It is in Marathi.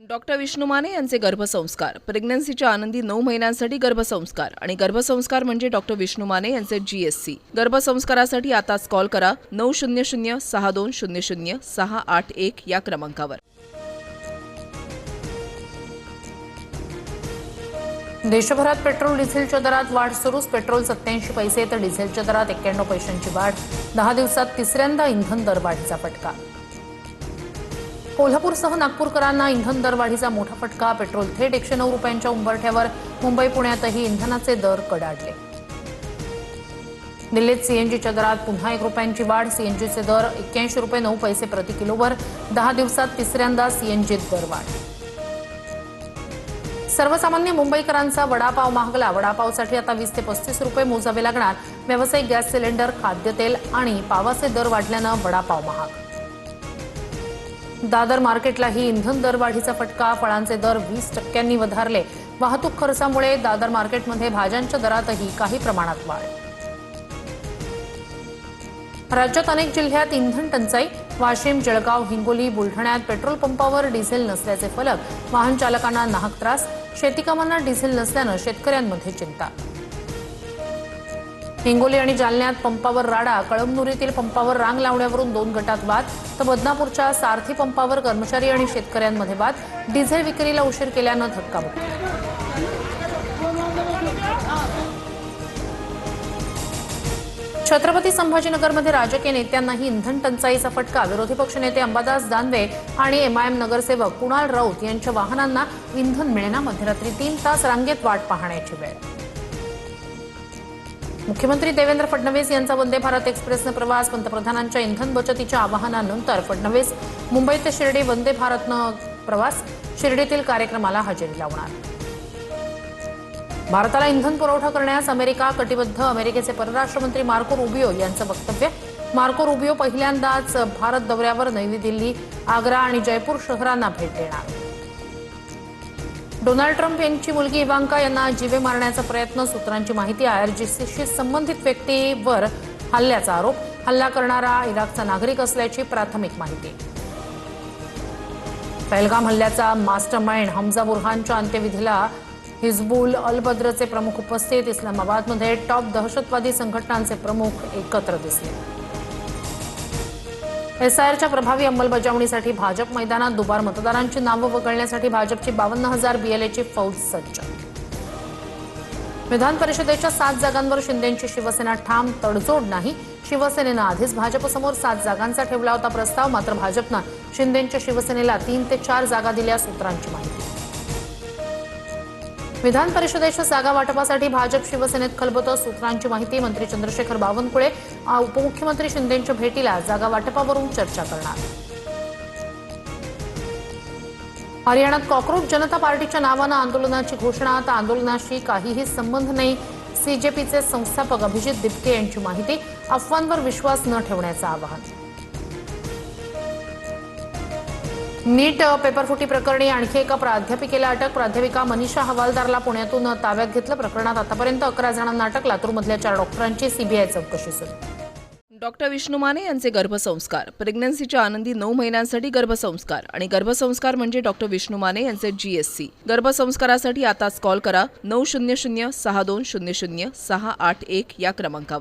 डॉक्टर विष्णू माने यांचे गर्भसंस्कार, प्रेग्नन्सीच्या आनंदी 9 महिन्यांसाठी गर्भसंस्कार आणि गर्भसंस्कार म्हणजे डॉक्टर विष्णू माने यांचे GSC। गर्भसंस्कारासाठी आताच कॉल करा 900 6200 681 या क्रमांकावर। देशभरात पेट्रोल डिझेलच्या दरात वाढ सुरूच। पेट्रोल 87 पैसे तर डिझेलच्या दरात 91 पैशांची वाढ। 10 दिवसात तिसऱ्यांदा इंधन दरवाढीचा फटका। कोल्हापूरसह नागपूरकरांना इंधन दरवाढीचा मोठा फटका। पेट्रोल थेट 109 रुपयांच्या उंबरठ्यावर। मुंबई पुण्यातही इंधनाचे दर कडाडले। दिल्लीत सीएनजीच्या दरात पुन्हा 1 रुपयांची वाढ। सीएनजीचे दर 81 रुपये 9 पैसे प्रति किलोवर। 10 दिवसात तिसऱ्यांदा सीएनजीत दरवाढ। सर्वसामान्य मुंबईकरांचा वडापाव महागला। वडापावसाठी आता 20 ते 35 रुपये मोजावे लागणार। व्यावसायिक गॅस सिलेंडर, खाद्यतेल आणि पावाचे दर वाढल्यानं वडापाव महाग। दादर मार्केटलाही इंधन दरवाढीचा फटका। फळांचे दर 20% वधारले। वाहतूक खर्चामुळे दादर मार्केटमध्ये भाज्यांच्या दरातही काही प्रमाणात वाढ। राज्यात अनेक जिल्ह्यात इंधन टंचाई। वाशिम, जळगाव, हिंगोली, बुलढाण्यात पेट्रोल पंपावर डिझेल नसल्याचे फलक। वाहन चालकांना नाहक त्रास। शेतीकामांना डिझेल नसल्यानं शेतकऱ्यांमध्ये चिंता। हिंगोली आणि जालन्यात पंपावर राडा। कळमनुरीतील पंपावर रांग लावण्यावरून 2 गटात वाद, तर बदनापूरच्या सारथी पंपावर कर्मचारी आणि शेतकऱ्यांमध्ये वाद। डिझेल विक्रीला उशीर केल्यानं धक्काबुक्की। छत्रपती संभाजीनगरमध्ये राजकीय नेत्यांनाही इंधन टंचाईचा फटका। विरोधी पक्षनेते अंबादास दानवे आणि MIM नगरसेवक कुणाल राऊत यांच्या वाहनांना इंधन मिळेना। मध्यरात्री 3 तास रांगेत वाट पाहण्याची वेळ। मुख्यमंत्री देवेंद्र फडणवीस यांचा वंदे भारत एक्सप्रेसनं प्रवास। पंतप्रधानांच्या इंधन बचतीच्या आवाहनानंतर फडणवीस मुंबई ते शिर्डी वंदे भारतनं प्रवास। शिर्डीतील कार्यक्रमाला हजेरी लावणार। भारताला इंधन पुरवठा करण्यास अमेरिका कटिबद्ध। अमेरिकेचे परराष्ट्र मंत्री मार्को रुबियो यांचं वक्तव्य। मार्को रुबियो पहिल्यांदाच भारत दौऱ्यावर नवी दिल्ली, आग्रा आणि जयपूर शहरांना भेट देणार। डोनाल्ड ट्रम्प यांची मुलगी इवांका यांना जीवे मारण्याचा प्रयत्न। सूत्रांची माहिती। IRGCशी संबंधित व्यक्तीवर हल्ल्याचा आरोप। हल्ला करणारा इराकचा नागरिक असल्याची प्राथमिक माहिती। पहलगाम हल्ल्याचा मास्टरमाइंड हमजा बुरहानच्या अंत्यविधीला हिजबुल अल बद्रचे प्रमुख उपस्थित। इस्लामाबादमध्ये टॉप दहशतवादी संघटनांचे प्रमुख एकत्र दिसले। SIRच्या प्रभावी अंमलबजावणीसाठी भाजप मैदानात। दुबार मतदारांची नावं वगळण्यासाठी भाजपची 52,000 BLAची फौज सज्ज। विधान परिषदेच्या 7 जागांवर शिंदेंची शिवसेना ठाम। तडजोड नाही। शिवसेनेनं आधीच भाजपसमोर 7 जागांचा ठेवला होता प्रस्ताव, मात्र भाजपनं शिंदेंच्या शिवसेनेला 3 ते 4 जागा दिल्या। सूत्रांची माहिती। विधान परिषदेच्या जागा वाटपासाठी भाजप शिवसेनेत खलबतं। सूत्रांची माहिती। मंत्री चंद्रशेखर बावनकुळे उपमुख्यमंत्री शिंदेंच्या भेटीला जागा वाटपावरून चर्चा करणार। हरियाणात कॉकरोच जनता पार्टीच्या नावानं आंदोलनाची घोषणा। आता आंदोलनाशी काहीही संबंध नाही। CJPचे संस्थापक अभिजित दिपके यांची माहिती। अफवांवर विश्वास न ठेवण्याचं आवाहन। नीट पेपरफुटी प्रकरणी आणखी एका प्राध्यापिकेला अटक। प्राध्यापिका मनीषा हवालदारला पुण्यातून ताब्यात घेतलं। प्रकरणात आतापर्यंत 11 जणांना अटक। लातूरमधल्या 4 डॉक्टरांची CBI चौकशी सुरू। डॉक्टर विष्णू माने यांचे गर्भसंस्कार, प्रेग्नन्सीच्या आनंदी 9 महिन्यांसाठी गर्भसंस्कार आणि गर्भसंस्कार म्हणजे डॉक्टर विष्णू माने यांचे GSC। गर्भसंस्कारासाठी आताच कॉल करा 900 6200 681 या क्रमांकावर।